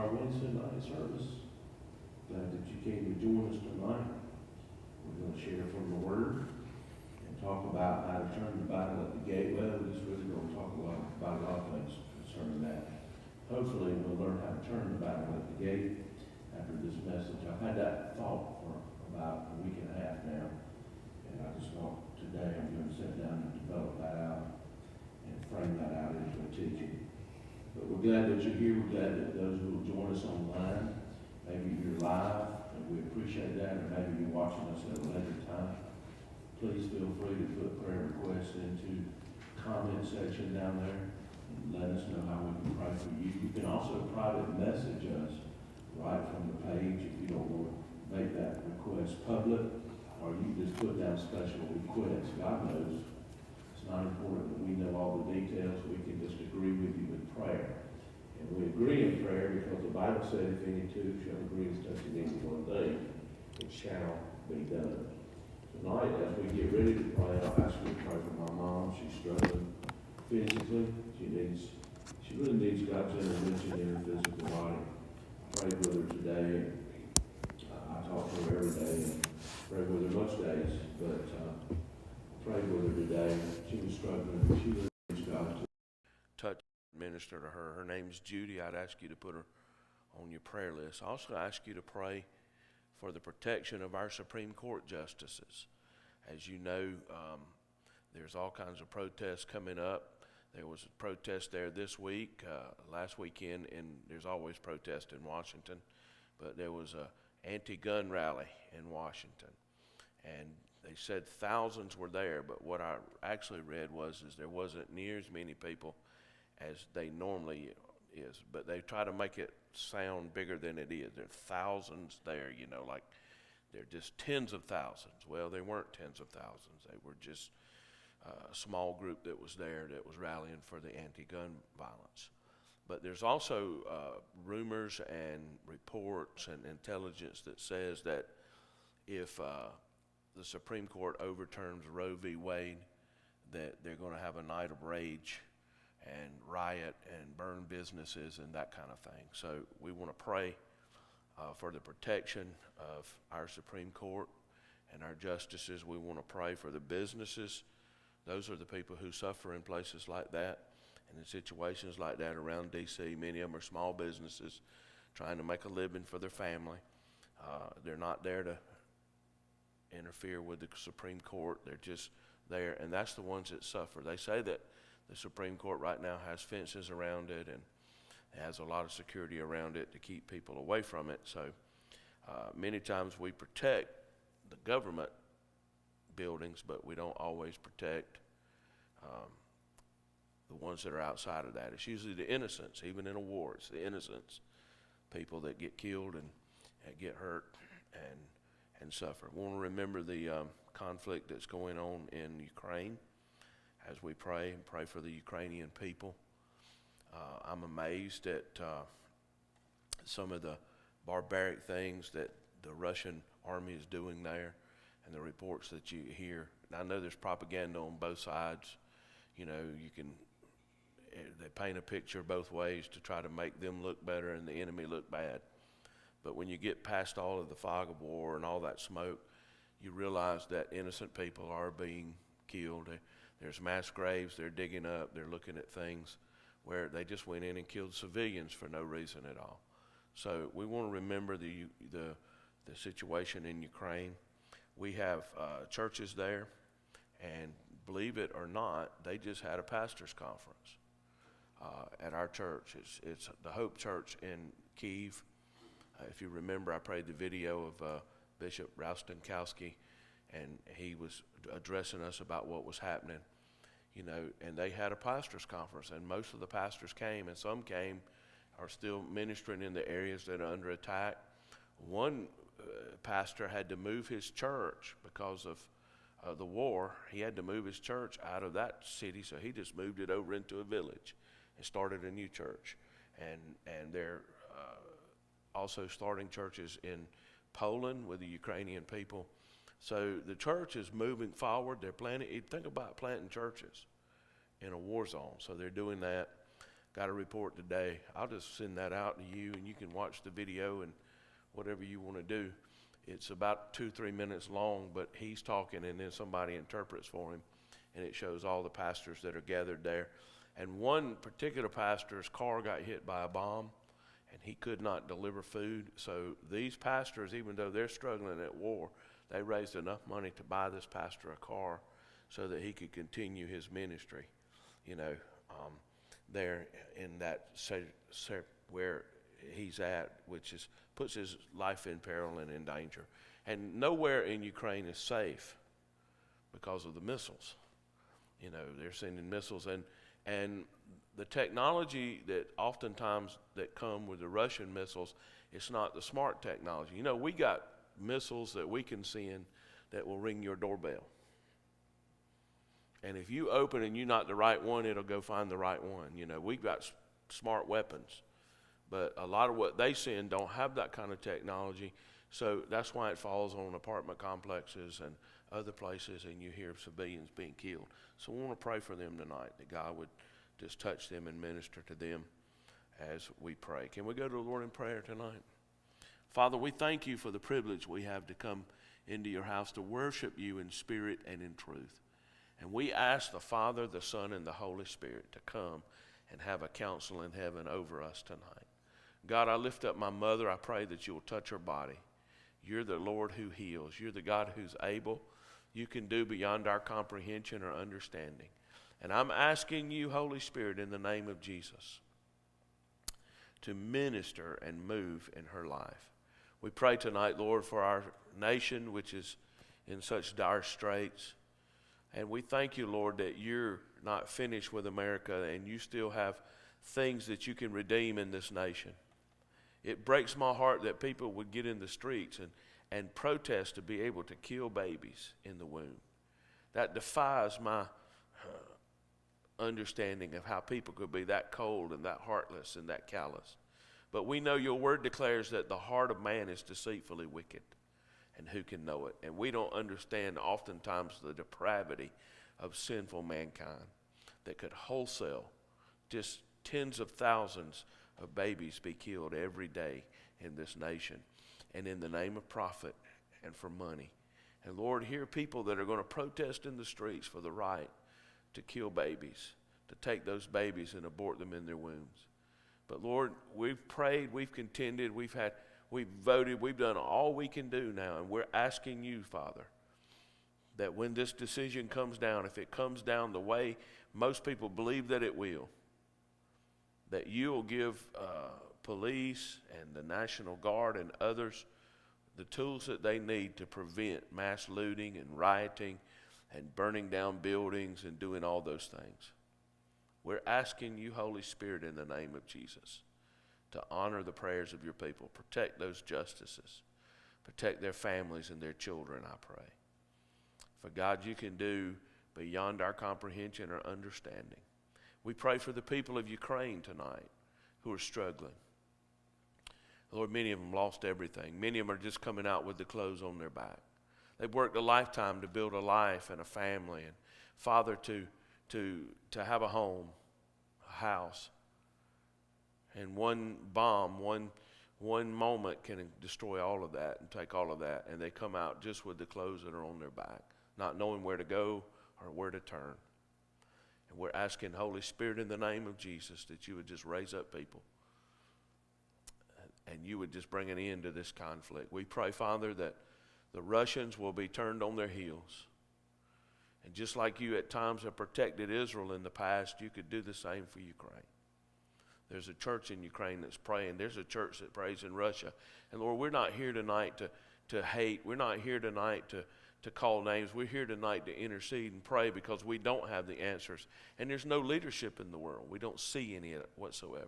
our Wednesday night service. Glad that you came to join us tonight. We're going to share from the Word and talk about how to turn the battle at the gate. Well, we're just really going to talk about a lot of things concerning that. Hopefully, we'll learn how to turn the battle at the gate after this message. I've had that thought for about a week and a half now, and I just want today I'm going to sit down and develop that out and frame that out into a teaching. But we're glad that you're here. We're glad that those who will join us online, maybe you're live, and we appreciate that, or maybe you're watching us at a later time. Please feel free to put prayer requests into the comment section down there and let us know how we can pray for you. You can also private message us right from the page if you don't want to make that request public, or you just put down special requests. God knows it's not important that we know all the details. We can just agree with you in prayer. And we agree in prayer because the Bible said, if any two shall agree as touching any one thing, it shall be done. Tonight, as we get ready to pray, I'll ask you to pray for my mom. She's struggling physically. She really needs God's intervention in her physical body. I pray with her today. I talk to her every day and pray with her most days, but prayed with her today. She was struggling. She really needs God to touch, minister to her. Her name's Judy. I'd ask you to put her on your prayer list. I also ask you to pray for the protection of our Supreme Court justices. As you know, there's all kinds of protests coming up. There was a protest there this week, last weekend, and there's always protests in Washington, but there was a anti-gun rally in Washington, and they said thousands were there, but what I actually read is there wasn't near as many people as they normally is, but they try to make it sound bigger than it is. There are thousands there, like they're just tens of thousands. Well, they weren't tens of thousands. They were just a small group that was there that was rallying for the anti-gun violence. But there's also rumors and reports and intelligence that says that if the Supreme Court overturns Roe v. Wade, that they're going to have a night of rage and riot and burn businesses and that kind of thing. So we want to pray for the protection of our Supreme Court and our justices. We want to pray for the businesses. Those are the people who suffer in places like that and in situations like that around D.C. Many of them are small businesses trying to make a living for their family. They're not there to interfere with the Supreme Court. They're just there, and that's the ones that suffer. They say that the Supreme Court right now has fences around it and has a lot of security around it to keep people away from it. So many times we protect the government buildings, but we don't always protect the ones that are outside of that. It's usually the innocents, even in a war. It's the innocents, people that get killed and get hurt and suffer. We want to remember the conflict that's going on in Ukraine as we pray for the Ukrainian people. I'm amazed at some of the barbaric things that the Russian army is doing there and the reports that you hear. And I know there's propaganda on both sides. They paint a picture both ways to try to make them look better and the enemy look bad. But when you get past all of the fog of war and all that smoke, you realize that innocent people are being killed. There's mass graves they're digging up. They're looking at things where they just went in and killed civilians for no reason at all. So we want to remember the situation in Ukraine. We have churches there, and believe it or not, they just had a pastor's conference at our church. It's the Hope Church in Kyiv. If you remember, I played the video of Bishop Rostenkowski, and he was addressing us about what was happening, and they had a pastor's conference, and most of the pastors came, and some are still ministering in the areas that are under attack. One pastor had to move his church because of the war. He had to move his church out of that city, so he just moved it over into a village and started a new church. And they're also starting churches in Poland with the Ukrainian people. So the church is moving forward. They're planning. Think about planting churches in a war zone. So they're doing that. got a report today. I'll just send that out to you, and you can watch the video and whatever you want to do. It's about 2-3 minutes long, but he's talking and then somebody interprets for him, and it shows all the pastors that are gathered there. And one particular pastor's car got hit by a bomb, and he could not deliver food. So these pastors, even though they're struggling at war, they raised enough money to buy this pastor a car so that he could continue his ministry, there in that where he's at, which puts his life in peril and in danger. And nowhere in Ukraine is safe because of the missiles. They're sending missiles, and the technology that oftentimes that come with the Russian missiles, it's not the smart technology. We got missiles that we can send that will ring your doorbell. And if you open and you're not the right one, it'll go find the right one. We've got smart weapons. But a lot of what they send don't have that kind of technology. So that's why it falls on apartment complexes and other places, and you hear of civilians being killed. So we want to pray for them tonight, that God would just touch them and minister to them as we pray. Can we go to the Lord in prayer tonight? Father, we thank you for the privilege we have to come into your house to worship you in spirit and in truth. And we ask the Father, the Son, and the Holy Spirit to come and have a counsel in heaven over us tonight. God, I lift up my mother. I pray that you'll touch her body. You're the Lord who heals. You're the God who's able. You can do beyond our comprehension or understanding. And I'm asking you, Holy Spirit, in the name of Jesus, to minister and move in her life. We pray tonight, Lord, for our nation, which is in such dire straits. And we thank you, Lord, that you're not finished with America and you still have things that you can redeem in this nation. It breaks my heart that people would get in the streets and protest to be able to kill babies in the womb. That defies my understanding of how people could be that cold and that heartless and that callous. But we know your word declares that the heart of man is deceitfully wicked, and who can know it? And we don't understand oftentimes the depravity of sinful mankind that could wholesale just tens of thousands of babies be killed every day in this nation, and in the name of profit and for money. And Lord, here are people that are going to protest in the streets for the right to kill babies, to take those babies and abort them in their wombs. But Lord, we've prayed, we've contended, we've voted, we've done all we can do now, and we're asking you, Father, that when this decision comes down, if it comes down the way most people believe that it will, that you will give police and the National Guard and others the tools that they need to prevent mass looting and rioting and burning down buildings and doing all those things. We're asking you, Holy Spirit, in the name of Jesus, to honor the prayers of your people. Protect those justices. Protect their families and their children, I pray. For God, you can do beyond our comprehension or understanding. We pray for the people of Ukraine tonight who are struggling. Lord, many of them lost everything. Many of them are just coming out with the clothes on their back. They've worked a lifetime to build a life and a family, and Father, to have a home, a house. And one bomb, one moment can destroy all of that and take all of that, and they come out just with the clothes that are on their back, not knowing where to go or where to turn. And we're asking, Holy Spirit, in the name of Jesus, that you would just raise up people and you would just bring an end to this conflict. We pray, Father, that the Russians will be turned on their heels. And just like you at times have protected Israel in the past, you could do the same for Ukraine. There's a church in Ukraine that's praying. There's a church that prays in Russia. And Lord, we're not here tonight to hate. We're not here tonight to call names. We're here tonight to intercede and pray because we don't have the answers. And there's no leadership in the world. We don't see any of it whatsoever,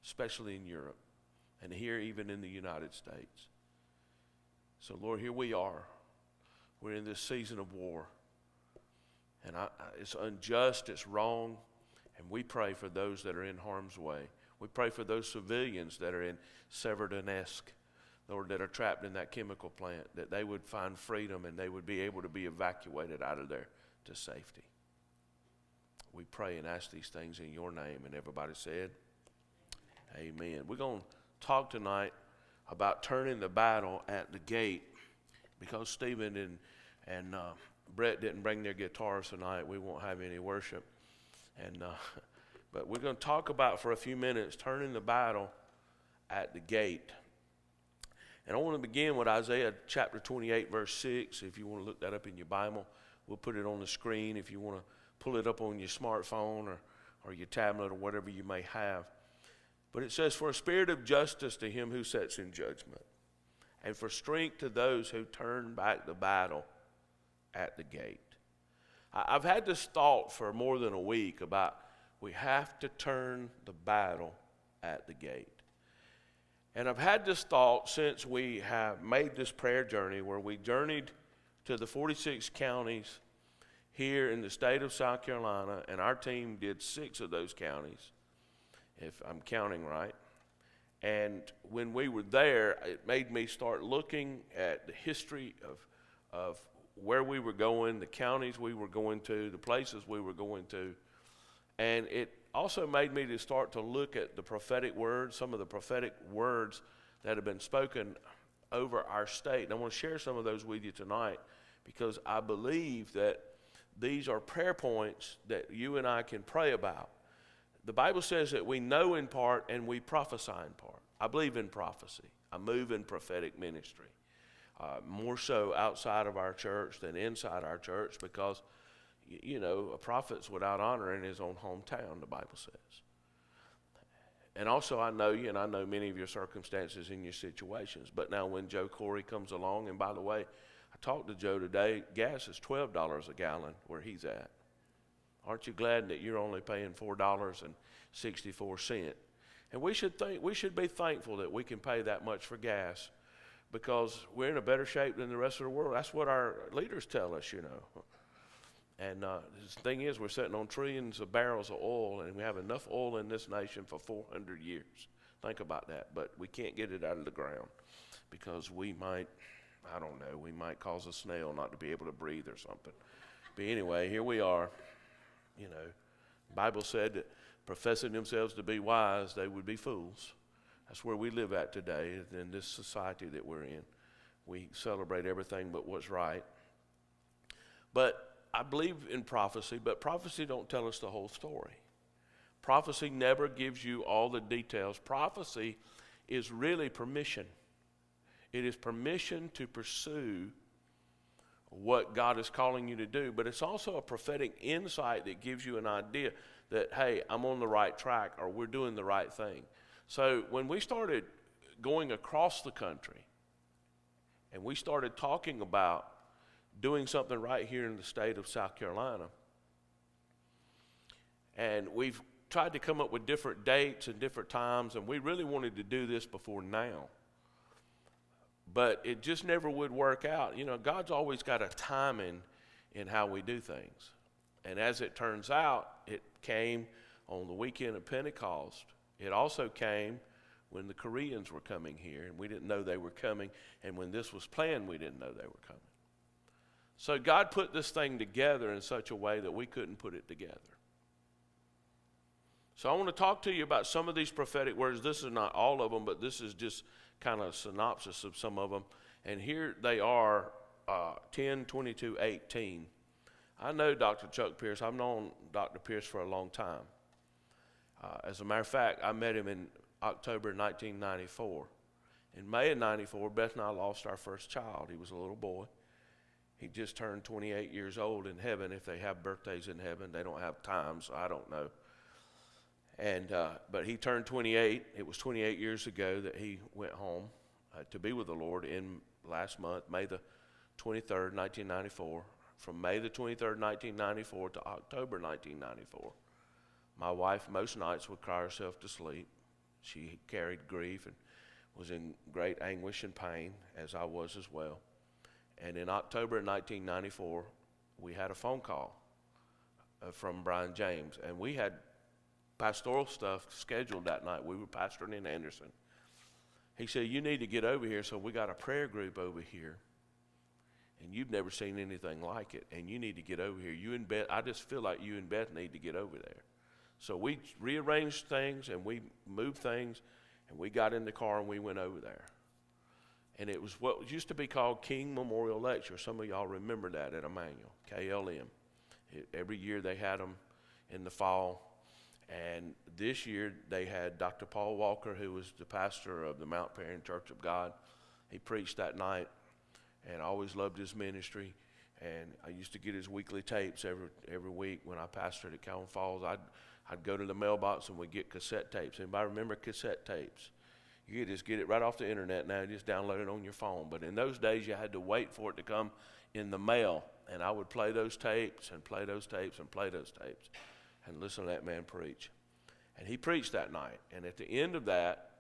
especially in Europe and here even in the United States. So Lord, here we are. We're in this season of war. And it's unjust, it's wrong, and we pray for those that are in harm's way. We pray for those civilians that are in Severodonetsk, Lord, that are trapped in that chemical plant, that they would find freedom and they would be able to be evacuated out of there to safety. We pray and ask these things in your name. And everybody said, amen. We're going to talk tonight about turning the battle at the gate. Because Stephen and Brett didn't bring their guitars tonight, we won't have any worship. But we're going to talk about for a few minutes turning the battle at the gate. And I want to begin with Isaiah chapter 28, verse 6. If you want to look that up in your Bible, we'll put it on the screen if you want to pull it up on your smartphone or your tablet or whatever you may have. But it says, for a spirit of justice to him who sits in judgment, and for strength to those who turn back the battle at the gate. I've had this thought for more than a week about we have to turn the battle at the gate. And I've had this thought since we have made this prayer journey where we journeyed to the 46 counties here in the state of South Carolina, and our team did 6 of those counties, if I'm counting right. And when we were there, it made me start looking at the history of where we were going, the counties we were going to, the places we were going to. And it also made me to start to look at the prophetic words, some of the prophetic words that have been spoken over our state. And I want to share some of those with you tonight because I believe that these are prayer points that you and I can pray about. The Bible says that we know in part and we prophesy in part. I believe in prophecy. I move in prophetic ministry. More so outside of our church than inside our church because, you know, a prophet's without honor in his own hometown, the Bible says. And also I know you and I know many of your circumstances and your situations. But now when Joe Corey comes along, and by the way, I talked to Joe today, gas is $12 a gallon where he's at. Aren't you glad that you're only paying $4.64? And we should be thankful that we can pay that much for gas because we're in a better shape than the rest of the world. That's what our leaders tell us, you know. And the thing is, we're sitting on trillions of barrels of oil, and we have enough oil in this nation for 400 years. Think about that. But we can't get it out of the ground because we might cause a snail not to be able to breathe or something. But anyway, here we are. You know, the Bible said that professing themselves to be wise, they would be fools. That's where we live at today in this society that we're in. We celebrate everything but what's right. But I believe in prophecy, but prophecy don't tell us the whole story. Prophecy never gives you all the details. Prophecy is really permission. It is permission to pursue what God is calling you to do, but it's also a prophetic insight that gives you an idea that, hey, I'm on the right track or we're doing the right thing. So when we started going across the country and we started talking about doing something right here in the state of South Carolina, and we've tried to come up with different dates and different times, and we really wanted to do this before now. But it just never would work out. You know, God's always got a timing in how we do things. And as it turns out, it came on the weekend of Pentecost. It also came when the Koreans were coming here, and we didn't know they were coming. And when this was planned, we didn't know they were coming. So God put this thing together in such a way that we couldn't put it together. So I want to talk to you about some of these prophetic words. This is not all of them, but this is just kind of a synopsis of some of them. And here they are, 10, 22, 18. I know Dr. Chuck Pierce. I've known Dr. Pierce for a long time. As a matter of fact, I met him in October 1994. In May of 94, Beth and I lost our first child. He was a little boy. He just turned 28 years old in heaven. If they have birthdays in heaven, they don't have time, so I don't know. And but he turned 28. It was 28 years ago that he went home to be with the Lord in last month, May the 23rd, 1994. From May the 23rd, 1994 to October 1994. My wife most nights would cry herself to sleep. She carried grief and was in great anguish and pain, as I was as well. And in October 1994, we had a phone call from Brian James, and we had pastoral stuff scheduled that night. We were pastoring in Anderson. He said, you need to get over here, so we got a prayer group over here. and you've never seen anything like it, and you need to get over here. You and Beth, I just feel like you and Beth need to get over there. So we rearranged things, and we moved things, and we got in the car, and we went over there. And it was what used to be called King Memorial Lecture. Some of y'all remember that at Emmanuel, KLM. Every year they had them in the fall. And this year they had Dr. Paul Walker, who was the pastor of the Mount Perrin Church of God. He preached that night, and I always loved his ministry. And I used to get his weekly tapes every week when I pastored at Calvin Falls. I'd go to the mailbox and we'd get cassette tapes. Anybody remember cassette tapes? You could just get it right off the internet now. You just download it on your phone. But in those days, you had to wait for it to come in the mail. And I would play those tapes and play those tapes and play those tapes and listen to that man preach. And he preached that night. And at the end of that,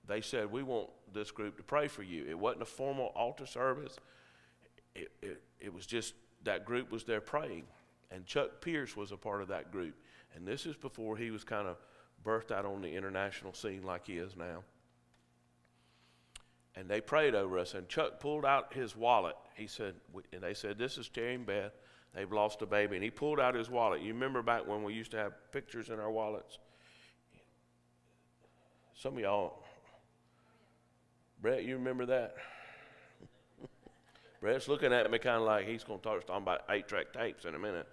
they said, we want this group to pray for you. It wasn't a formal altar service. It was just that group was there praying. And Chuck Pierce was a part of that group. And this is before he was kind of birthed out on the international scene like he is now. And they prayed over us, and Chuck pulled out his wallet. He said, and they said, this is Terry and Beth. They've lost a baby. And he pulled out his wallet. You remember back when we used to have pictures in our wallets? Some of y'all, Brett, you remember that? Brett's looking at me kind of like he's going to start talking about 8-track tapes in a minute.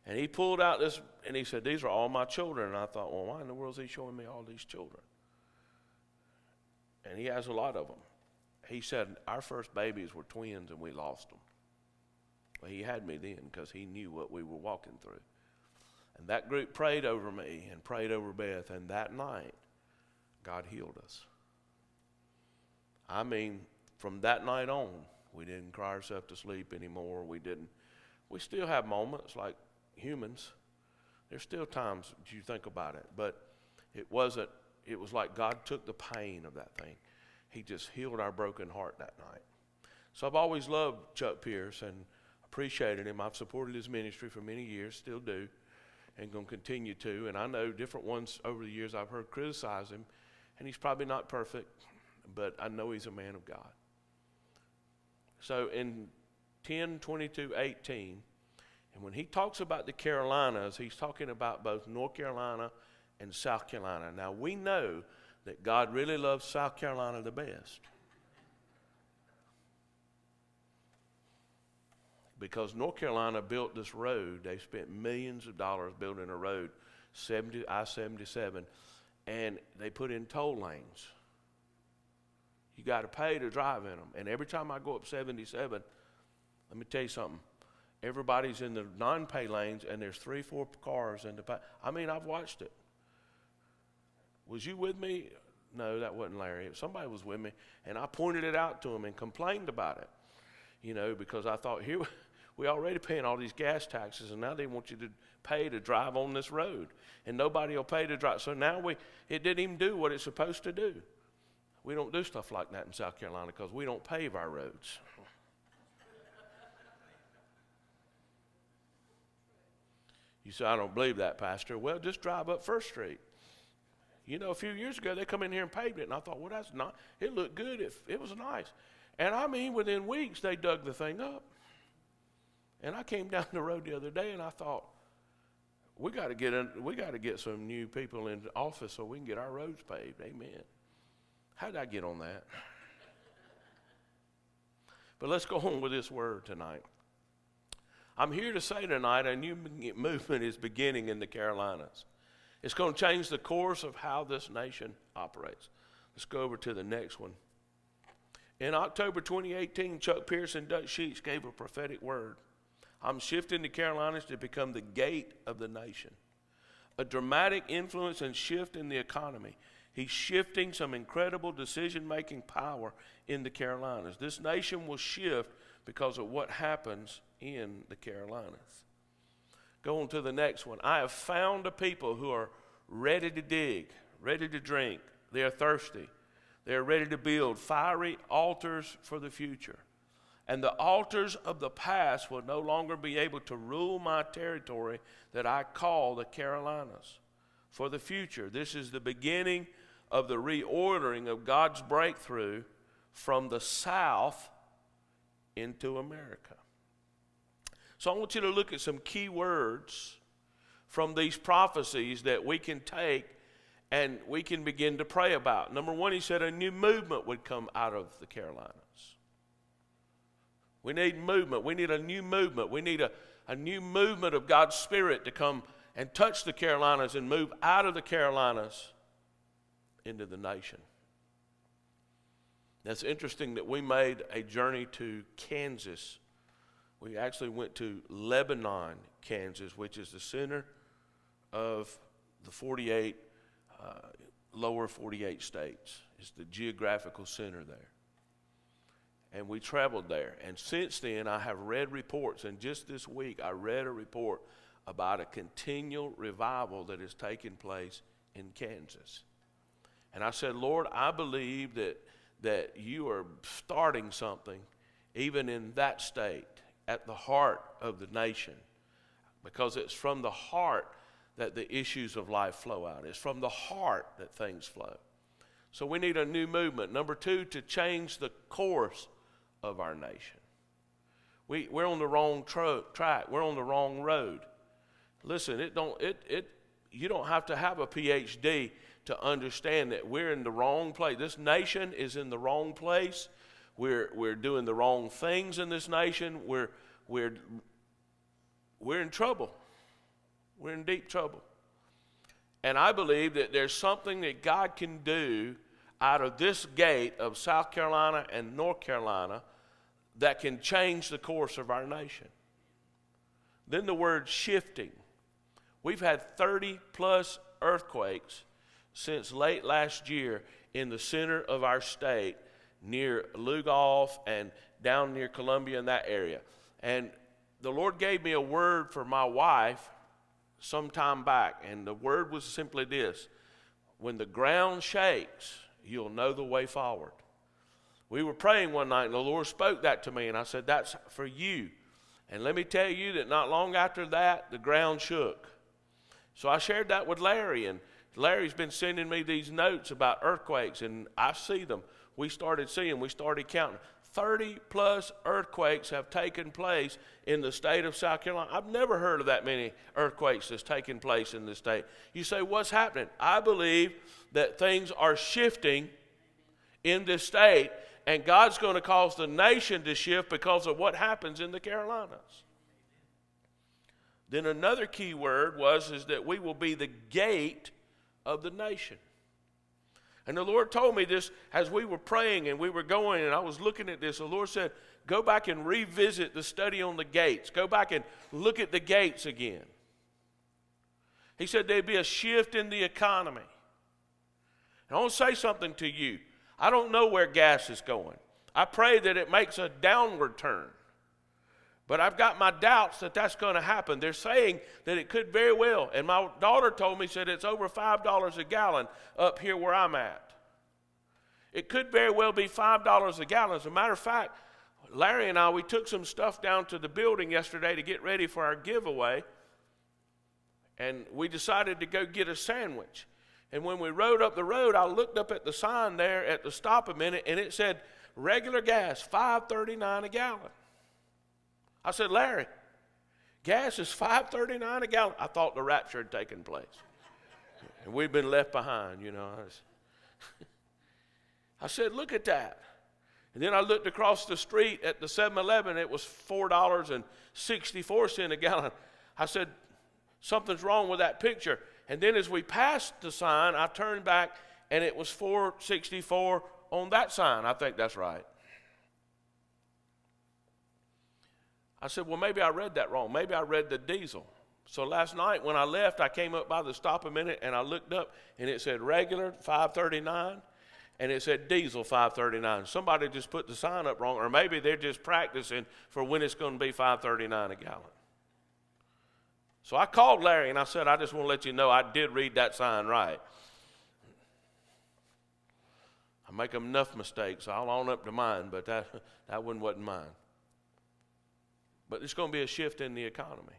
And he pulled out this, and he said, these are all my children. And I thought, well, why in the world is he showing me all these children? And he has a lot of them. He said, our first babies were twins, and we lost them. Well, he had me then because he knew what we were walking through. And that group prayed over me and prayed over Beth, and that night, God healed us. I mean, from that night on, we didn't cry ourselves to sleep anymore. We still have moments like humans. There's still times you think about it, but it was like God took the pain of that thing. He just healed our broken heart that night. So I've always loved Chuck Pierce and appreciated him. I've supported his ministry for many years, still do, and going to continue to. And I know different ones over the years I've heard criticize him, and he's probably not perfect, but I know he's a man of God. So in 10:22:18, and when he talks about the Carolinas, he's talking about both North Carolina and South Carolina. Now, we know that God really loves South Carolina the best. Because North Carolina built this road. They spent millions of dollars building a road, I-77, and they put in toll lanes. You got to pay to drive in them. And every time I go up 77, let me tell you something. Everybody's in the non-pay lanes, and there's 3-4 cars in the pay. I mean, I've watched it. Was you with me? No, that wasn't Larry. Somebody was with me, and I pointed it out to him and complained about it, because I thought, here we already paying all these gas taxes, and now they want you to pay to drive on this road, and nobody will pay to drive. So now it didn't even do what it's supposed to do. We don't do stuff like that in South Carolina because we don't pave our roads. You say, I don't believe that, Pastor. Well, just drive up First Street. A few years ago, they come in here and paved it, and I thought, well, that's not, it looked good. It was nice. And I mean, within weeks, they dug the thing up. And I came down the road the other day, and I thought, we got to get some new people in office so we can get our roads paved. Amen. How did I get on that? But let's go on with this word tonight. I'm here to say tonight a new movement is beginning in the Carolinas. It's going to change the course of how this nation operates. Let's go over to the next one. In October 2018, Chuck Pierce and Dutch Sheets gave a prophetic word. I'm shifting the Carolinas to become the gate of the nation. A dramatic influence and shift in the economy. He's shifting some incredible decision-making power in the Carolinas. This nation will shift because of what happens in the Carolinas. Go on to the next one. I have found a people who are ready to dig, ready to drink. They are thirsty. They are ready to build fiery altars for the future. And the altars of the past will no longer be able to rule my territory that I call the Carolinas. For the future, this is the beginning of the reordering of God's breakthrough from the south into America. So I want you to look at some key words from these prophecies that we can take and we can begin to pray about. Number one, he said a new movement would come out of the Carolinas. We need movement. We need a new movement. We need a new movement of God's Spirit to come and touch the Carolinas and move out of the Carolinas into the nation. That's interesting that we made a journey to Kansas. We actually went to Lebanon, Kansas, which is the center of the 48, lower 48 states. It's the geographical center there. And we traveled there. And since then, I have read reports, and just this week, I read a report about a continual revival that is taking place in Kansas. And I said, Lord, I believe that you are starting something even in that state, at the heart of the nation, because it's from the heart that the issues of life flow out. It's from the heart that things flow. So we need a new movement. Number two, to change the course of our nation. We're on the wrong track. We're on the wrong road. Listen, you don't have to have a PhD to understand that we're in the wrong place. This nation is in the wrong place. We're doing the wrong things in this nation. We're in trouble. We're in deep trouble. And I believe that there's something that God can do out of this gate of South Carolina and North Carolina that can change the course of our nation. Then the word shifting. We've had 30 plus earthquakes since late last year in the center of our state, near Lugoff and down near Columbia in that area. And the Lord gave me a word for my wife some time back, and the word was simply this: when the ground shakes, you'll know the way forward. We were praying one night, and the Lord spoke that to me, and I said, that's for you. And let me tell you that not long after that, the ground shook. So I shared that with Larry, and Larry's been sending me these notes about earthquakes, and I see them. We started counting. 30 plus earthquakes have taken place in the state of South Carolina. I've never heard of that many earthquakes that's taken place in this state. You say, what's happening? I believe that things are shifting in this state, and God's going to cause the nation to shift because of what happens in the Carolinas. Then another key word is that we will be the gate of the nation. And the Lord told me this as we were praying and we were going, and I was looking at this. The Lord said, go back and revisit the study on the gates. Go back and look at the gates again. He said there'd be a shift in the economy. And I want to say something to you. I don't know where gas is going. I pray that it makes a downward turn. But I've got my doubts that that's going to happen. They're saying that it could very well. And my daughter told me, said it's over $5 a gallon up here where I'm at. It could very well be $5 a gallon. As a matter of fact, Larry and I, we took some stuff down to the building yesterday to get ready for our giveaway. And we decided to go get a sandwich. And when we rode up the road, I looked up at the sign there at the stop a minute, and it said, regular gas, $5.39 a gallon. I said, Larry, gas is $5.39 a gallon. I thought the rapture had taken place. And we've been left behind, you know. I said, look at that. And then I looked across the street at the 7-Eleven. It was $4.64 a gallon. I said, something's wrong with that picture. And then as we passed the sign, I turned back, and it was $4.64 on that sign. I think that's right. I said, well, maybe I read that wrong. Maybe I read the diesel. So last night when I left, I came up by the stop a minute, and I looked up, and it said regular, $5.39, and it said diesel, $5.39. Somebody just put the sign up wrong, or maybe they're just practicing for when it's going to be $5.39 a gallon. So I called Larry, and I said, I just want to let you know I did read that sign right. I make enough mistakes. I'll own up to mine, but that one wasn't mine. But there's going to be a shift in the economy.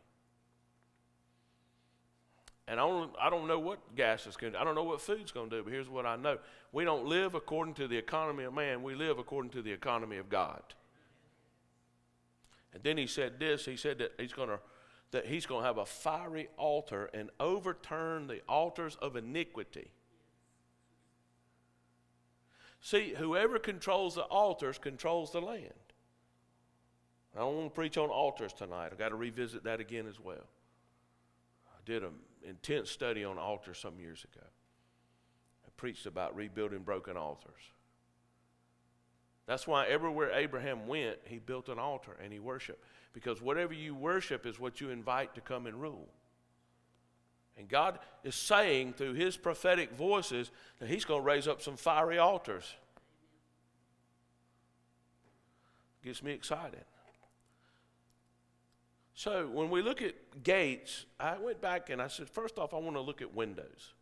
And I don't know what gas is going to do. I don't know what food's going to do, but here's what I know. We don't live according to the economy of man. We live according to the economy of God. And then he said this, he said that he's going to have a fiery altar and overturn the altars of iniquity. See, whoever controls the altars controls the land. I don't want to preach on altars tonight. I've got to revisit that again as well. I did an intense study on altars some years ago. I preached about rebuilding broken altars. That's why everywhere Abraham went, he built an altar and he worshiped. Because whatever you worship is what you invite to come and rule. And God is saying through his prophetic voices that he's going to raise up some fiery altars. Gets me excited. So when we look at gates, I went back and I said, first off, I want to look at windows.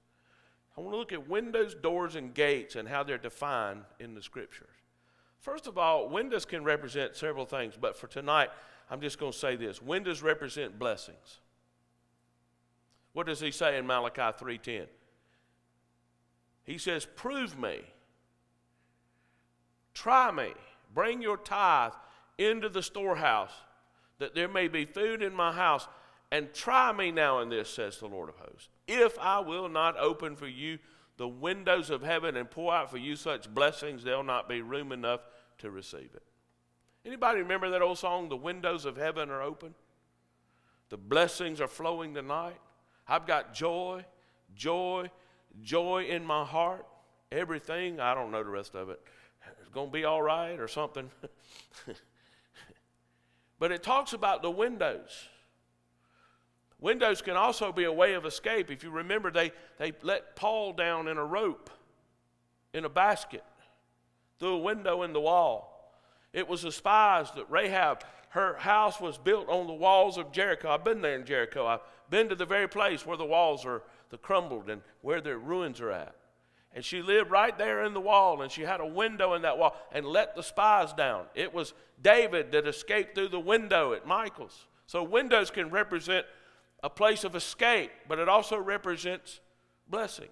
I want to look at windows, doors, and gates and how they're defined in the Scriptures. First of all, windows can represent several things, but for tonight, I'm just going to say this. Windows represent blessings. What does he say in Malachi 3:10? He says, prove me, try me, bring your tithe into the storehouse, that there may be food in my house, and try me now in this, says the Lord of hosts, if I will not open for you the windows of heaven and pour out for you such blessings, there'll not be room enough to receive it. Anybody remember that old song, The Windows of Heaven Are Open? The blessings are flowing tonight. I've got joy, joy, joy in my heart. Everything, I don't know the rest of it. It's going to be all right or something. But it talks about the windows. Windows can also be a way of escape. If you remember, they let Paul down in a rope, in a basket, through a window in the wall. It was the spies that Rahab, her house was built on the walls of Jericho. I've been there in Jericho. I've been to the very place where the walls are crumbled and where the ruins are at. And she lived right there in the wall, and she had a window in that wall and let the spies down. It was David that escaped through the window at Michael's. So windows can represent a place of escape, but it also represents blessings.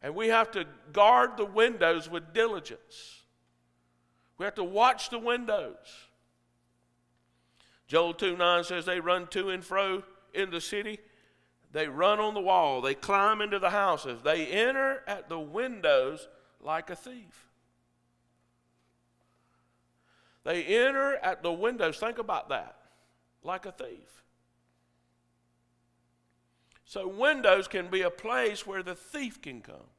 And we have to guard the windows with diligence. We have to watch the windows. Joel 2:9 says they run to and fro in the city. They run on the wall. They climb into the houses. They enter at the windows like a thief. They enter at the windows. Think about that. Like a thief. So windows can be a place where the thief can come.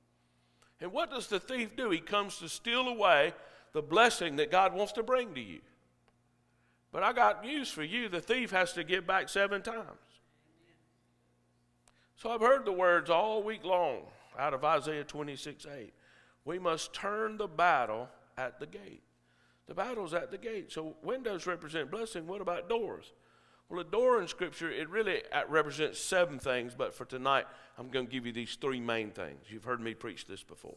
And what does the thief do? He comes to steal away the blessing that God wants to bring to you. But I got news for you. The thief has to give back 7 times. So I've heard the words all week long out of Isaiah 26:8. We must turn the battle at the gate. The battle's at the gate. So windows represent blessing. What about doors? Well, a door in Scripture, it really represents 7 things, but for tonight, I'm going to give you these 3 main things. You've heard me preach this before.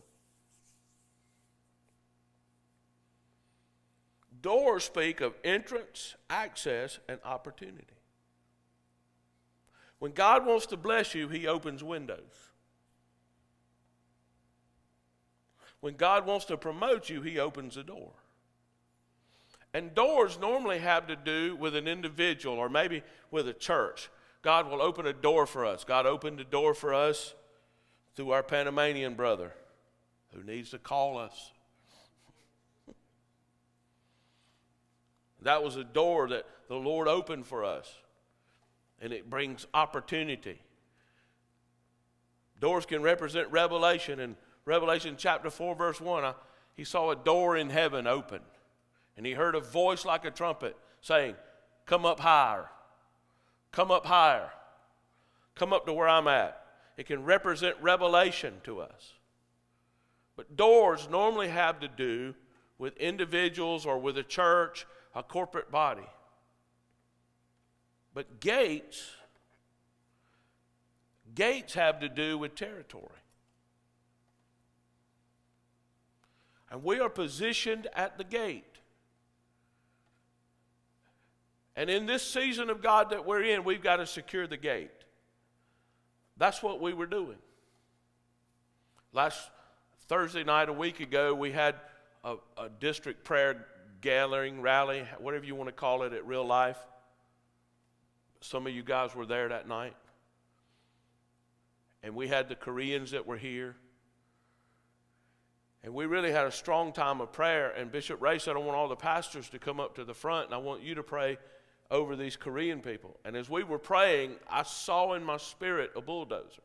Doors speak of entrance, access, and opportunity. When God wants to bless you, He opens windows. When God wants to promote you, He opens a door. And doors normally have to do with an individual or maybe with a church. God will open a door for us. God opened a door for us through our Panamanian brother who needs to call us. That was a door that the Lord opened for us. And it brings opportunity. Doors can represent revelation. In Revelation chapter 4, verse 1, he saw a door in heaven open. And he heard a voice like a trumpet saying, come up higher. Come up higher. Come up to where I'm at. It can represent revelation to us. But doors normally have to do with individuals or with a church, a corporate body. But gates have to do with territory. And we are positioned at the gate. And in this season of God that we're in, we've got to secure the gate. That's what we were doing. Last Thursday night, a week ago, we had a district prayer gathering, rally, whatever you want to call it, at Real Life. Some of you guys were there that night. And we had the Koreans that were here. And we really had a strong time of prayer. And Bishop Ray said, I want all the pastors to come up to the front, and I want you to pray over these Korean people. And as we were praying, I saw in my spirit a bulldozer.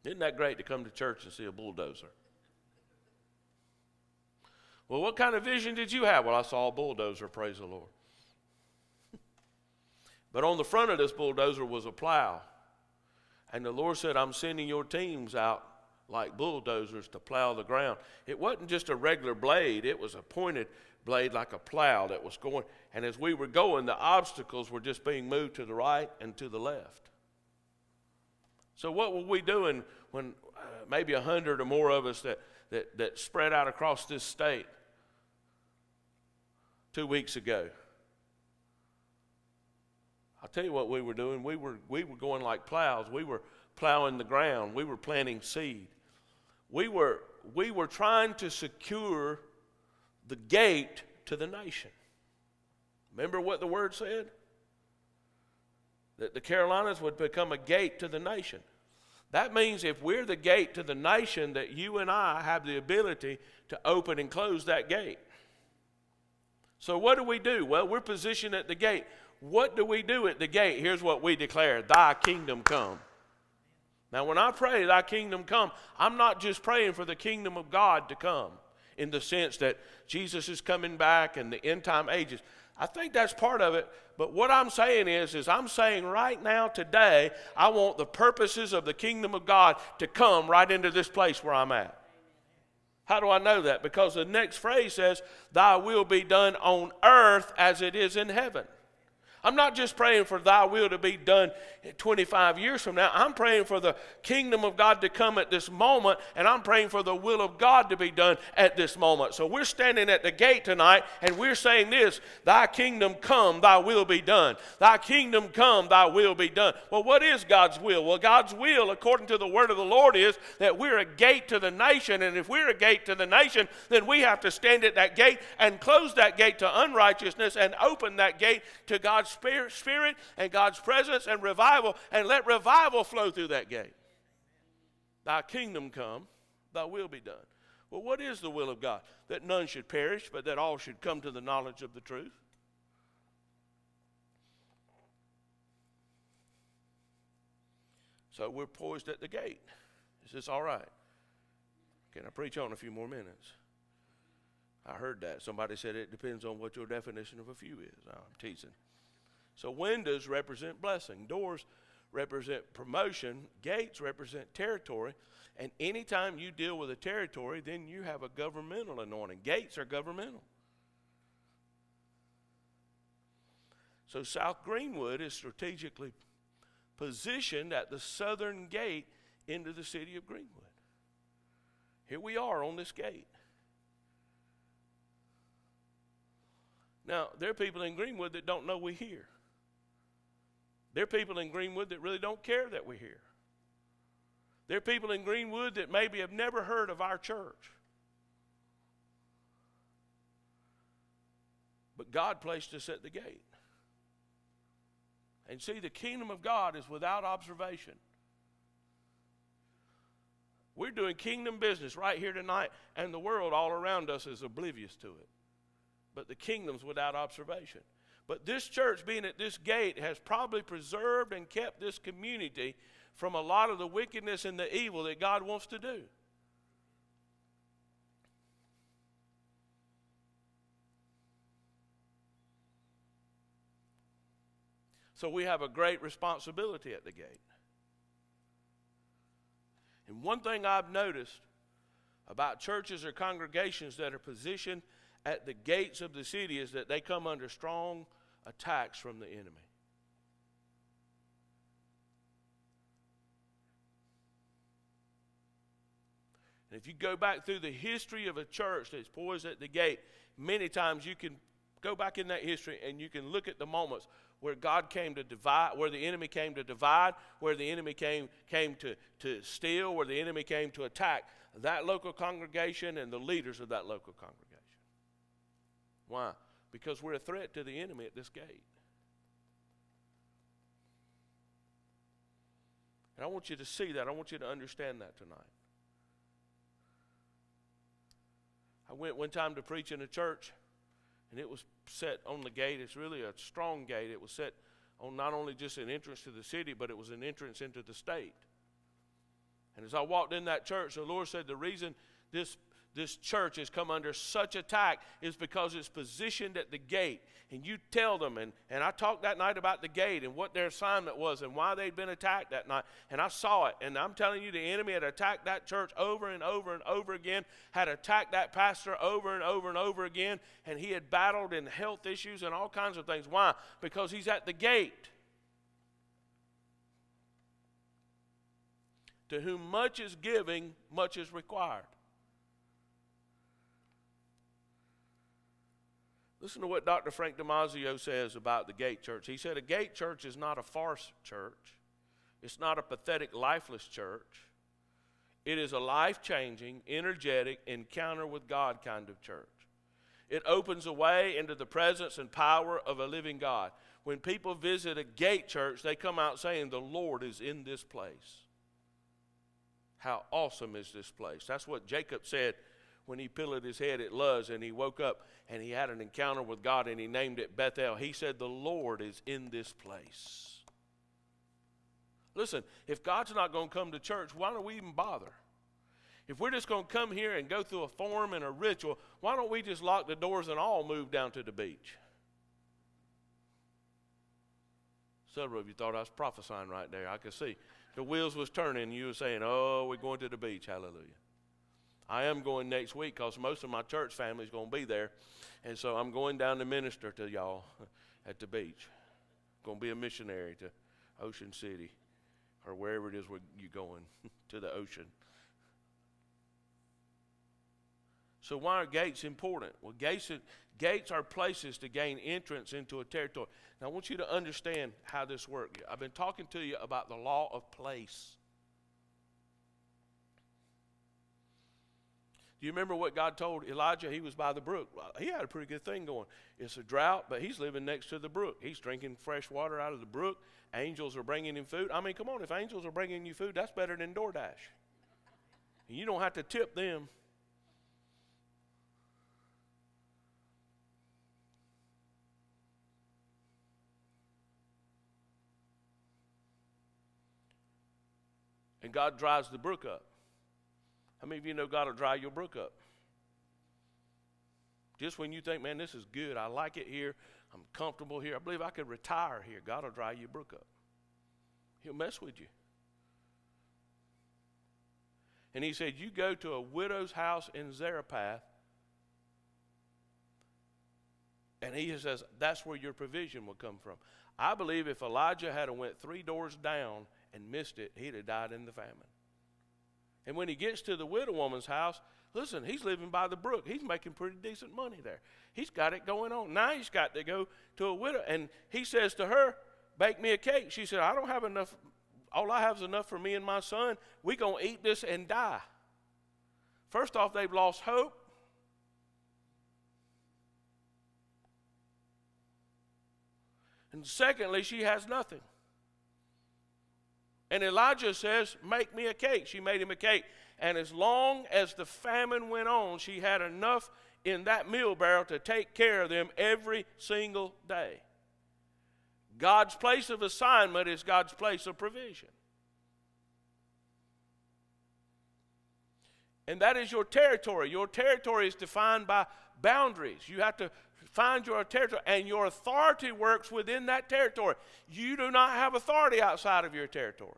Isn't that great to come to church and see a bulldozer? Well, what kind of vision did you have? Well, I saw a bulldozer, praise the Lord. But on the front of this bulldozer was a plow. And the Lord said, I'm sending your teams out like bulldozers to plow the ground. It wasn't just a regular blade. It was a pointed blade like a plow that was going. And as we were going, the obstacles were just being moved to the right and to the left. So what were we doing when maybe 100 or more of us that spread out across this state 2 weeks ago? I'll tell you what we were doing. We were going like plows. We were plowing the ground. We were planting seed. We were trying to secure the gate to the nation. Remember what the word said? That the Carolinas would become a gate to the nation. That means if we're the gate to the nation, that you and I have the ability to open and close that gate. So what do? Well, we're positioned at the gate. What do we do at the gate? Here's what we declare: thy kingdom come. Now, when I pray, thy kingdom come, I'm not just praying for the kingdom of God to come in the sense that Jesus is coming back and the end time ages. I think that's part of it. But what I'm saying is I'm saying right now, today, I want the purposes of the kingdom of God to come right into this place where I'm at. How do I know that? Because the next phrase says, thy will be done on earth as it is in heaven. I'm not just praying for thy will to be done 25 years from now. I'm praying for the kingdom of God to come at this moment, and I'm praying for the will of God to be done at this moment. So we're standing at the gate tonight, and we're saying this: thy kingdom come, thy will be done. Thy kingdom come, thy will be done. Well, what is God's will? Well, God's will, according to the word of the Lord, is that we're a gate to the nation, and if we're a gate to the nation, then we have to stand at that gate and close that gate to unrighteousness and open that gate to God's Spirit and God's presence and revival, and let revival flow through that gate. Thy kingdom come, thy will be done. Well, what is the will of God? That none should perish, but that all should come to the knowledge of the truth. So we're poised at the gate. Is this all right? Can I preach on a few more minutes? I heard that. Somebody said it depends on what your definition of a few is. I'm teasing. So windows represent blessing. Doors represent promotion. Gates represent territory. And anytime you deal with a territory, then you have a governmental anointing. Gates are governmental. So South Greenwood is strategically positioned at the southern gate into the city of Greenwood. Here we are on this gate. Now, there are people in Greenwood that don't know we're here. There are people in Greenwood that really don't care that we're here. There are people in Greenwood that maybe have never heard of our church. But God placed us at the gate. And see, the kingdom of God is without observation. We're doing kingdom business right here tonight, and the world all around us is oblivious to it. But the kingdom's without observation. But this church being at this gate has probably preserved and kept this community from a lot of the wickedness and the evil that God wants to do. So we have a great responsibility at the gate. And one thing I've noticed about churches or congregations that are positioned at the gates of the city is that they come under strong attacks from the enemy. And if you go back through the history of a church that's poised at the gate, many times you can go back in that history and you can look at the moments where God came to divide, where the enemy came to divide, where the enemy came to steal, where the enemy came to attack that local congregation and the leaders of that local congregation. Why? Because we're a threat to the enemy at this gate. And I want you to see that. I want you to understand that tonight. I went one time to preach in a church, and it was set on the gate. It's really a strong gate. It was set on not only just an entrance to the city, but it was an entrance into the state. And as I walked in that church, the Lord said the reason this church has come under such attack is because it's positioned at the gate. And you tell them, and I talked that night about the gate and what their assignment was and why they'd been attacked that night. And I saw it, and I'm telling you, the enemy had attacked that church over and over and over again, had attacked that pastor over and over and over again, and he had battled in health issues and all kinds of things. Why? Because he's at the gate. To whom much is giving, much is required. Listen to what Dr. Frank DiMaggio says about the Gate Church. He said, a Gate Church is not a farce church. It's not a pathetic, lifeless church. It is a life-changing, energetic, encounter with God kind of church. It opens a way into the presence and power of a living God. When people visit a Gate Church, they come out saying, the Lord is in this place. How awesome is this place? That's what Jacob said when he pillowed his head at Luz and he woke up and he had an encounter with God and he named it Bethel. He said, the Lord is in this place. Listen, if God's not going to come to church, why don't we even bother? If we're just going to come here and go through a form and a ritual, why don't we just lock the doors and all move down to the beach? Several of you thought I was prophesying right there. I could see the wheels was turning. You were saying, oh, we're going to the beach. Hallelujah. I am going next week because most of my church family is going to be there. And so I'm going down to minister to y'all at the beach. Going to be a missionary to Ocean City or wherever it is where you're going, to the ocean. So why are gates important? Well, gates are places to gain entrance into a territory. Now, I want you to understand how this works. I've been talking to you about the law of place. Do you remember what God told Elijah? He was by the brook. He had a pretty good thing going. It's a drought, but he's living next to the brook. He's drinking fresh water out of the brook. Angels are bringing him food. I mean, come on, if angels are bringing you food, that's better than DoorDash. And you don't have to tip them. And God dries the brook up. How many of you know God will dry your brook up? Just when you think, man, this is good, I like it here, I'm comfortable here, I believe I could retire here, God will dry your brook up. He'll mess with you. And he said, you go to a widow's house in Zarephath, and he says, that's where your provision will come from. I believe if Elijah had went 3 doors down and missed it, he'd have died in the famine. And when he gets to the widow woman's house, listen, he's living by the brook. He's making pretty decent money there. He's got it going on. Now he's got to go to a widow. And he says to her, bake me a cake. She said, I don't have enough. All I have is enough for me and my son. We're going to eat this and die. First off, they've lost hope. And secondly, she has nothing. And Elijah says, make me a cake. She made him a cake. And as long as the famine went on, she had enough in that meal barrel to take care of them every single day. God's place of assignment is God's place of provision. And that is your territory. Your territory is defined by boundaries. You have to find your territory, and your authority works within that territory. You do not have authority outside of your territory.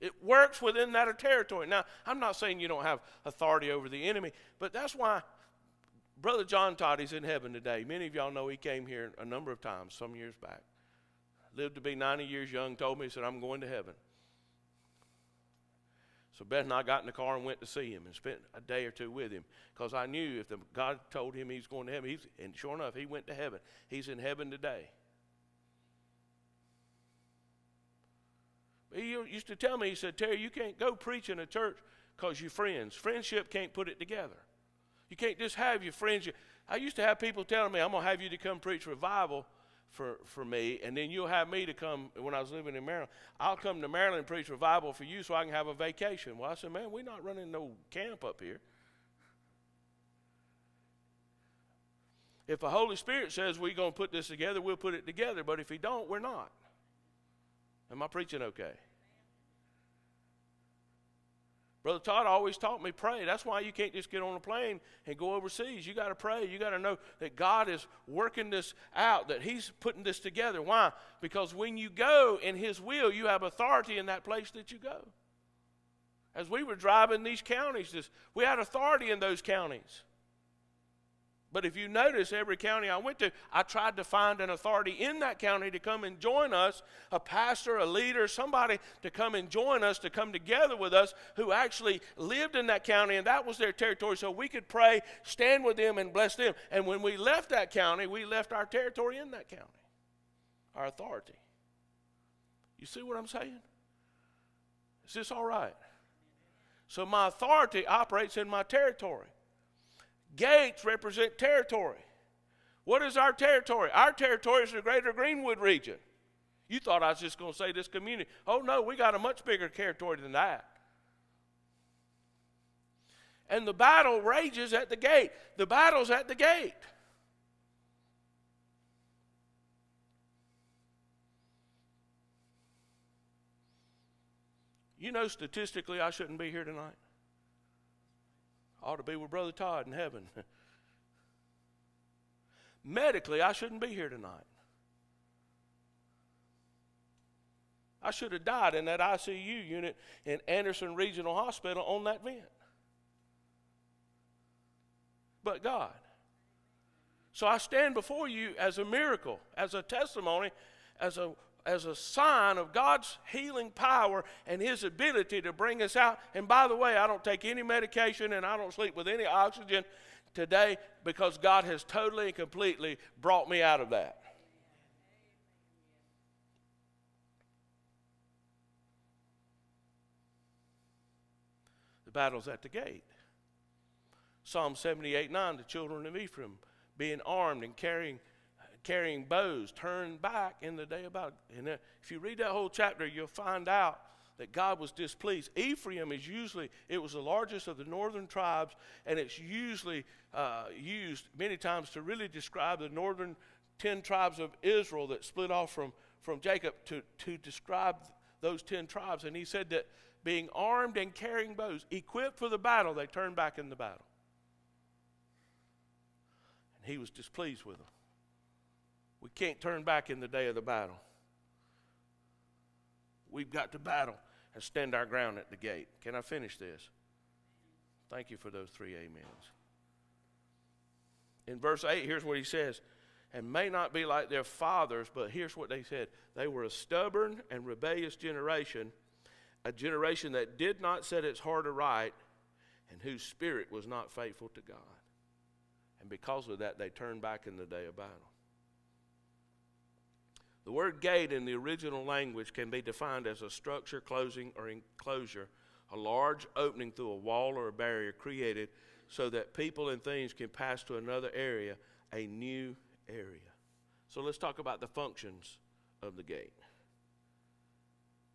It works within that territory. Now, I'm not saying you don't have authority over the enemy, but that's why Brother John Todd is in heaven today. Many of y'all know he came here a number of times, some years back. Lived to be 90 years young, told me, he said, I'm going to heaven. So Beth and I got in the car and went to see him and spent a day or two with him, because I knew if God told him he's going to heaven, and sure enough, he went to heaven. He's in heaven today. He used to tell me, he said, Terry, you can't go preach in a church because you're friends. Friendship can't put it together. You can't just have your friends. I used to have people telling me, I'm going to have you to come preach revival for me, and then you'll have me to come. When I was living in Maryland, I'll come to Maryland and preach revival for you so I can have a vacation. Well, I said, man, we're not running no camp up here. If the Holy Spirit says we're going to put this together, we'll put it together. But if He don't, we're not. Am I preaching okay? Brother Todd always taught me pray. That's why you can't just get on a plane and go overseas. You got to pray. You got to know that God is working this out, that He's putting this together. Why? Because when you go in His will, you have authority in that place that you go. As we were driving these counties, we had authority in those counties. But if you notice, every county I went to, I tried to find an authority in that county to come and join us, a pastor, a leader, somebody to come and join us, to come together with us, who actually lived in that county, and that was their territory, so we could pray, stand with them, and bless them. And when we left that county, we left our territory in that county, our authority. You see what I'm saying? Is this all right? So my authority operates in my territory. Gates represent territory. What is our territory? Our territory is the greater Greenwood region. You thought I was just going to say this community. Oh, no, we got a much bigger territory than that. And the battle rages at the gate. The battle's at the gate. You know, statistically, I shouldn't be here tonight. I ought to be with Brother Todd in heaven. Medically, I shouldn't be here tonight. I should have died in that ICU unit in Anderson Regional Hospital on that vent. But God. So I stand before you as a miracle, as a testimony, as a sign of God's healing power and His ability to bring us out. And by the way, I don't take any medication and I don't sleep with any oxygen today, because God has totally and completely brought me out of that. The battle's at the gate. Psalm 78:9, the children of Ephraim, being armed and carrying bows, turned back in the day of battle. And if you read that whole chapter, you'll find out that God was displeased. Ephraim it was the largest of the northern tribes, and it's usually used many times to really describe the northern 10 tribes of Israel that split off from Jacob, to describe those 10 tribes. And he said that being armed and carrying bows, equipped for the battle, they turned back in the battle. And He was displeased with them. We can't turn back in the day of the battle. We've got to battle and stand our ground at the gate. Can I finish this? Thank you for those 3 amens. In verse 8, here's what he says. And may not be like their fathers, but here's what they said. They were a stubborn and rebellious generation, a generation that did not set its heart aright, and whose spirit was not faithful to God. And because of that, they turned back in the day of battle. The word gate in the original language can be defined as a structure, closing, or enclosure, a large opening through a wall or a barrier created so that people and things can pass to another area, a new area. So let's talk about the functions of the gate.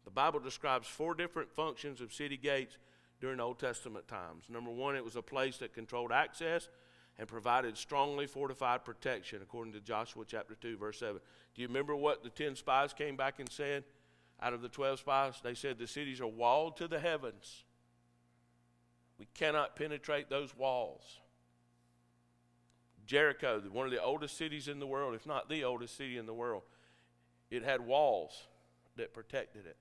The Bible describes 4 different functions of city gates during Old Testament times. Number 1, it was a place that controlled access and provided strongly fortified protection, according to Joshua chapter 2, verse 7. Do you remember what the 10 spies came back and said out of the 12 spies? They said the cities are walled to the heavens. We cannot penetrate those walls. Jericho, one of the oldest cities in the world, if not the oldest city in the world, it had walls that protected it.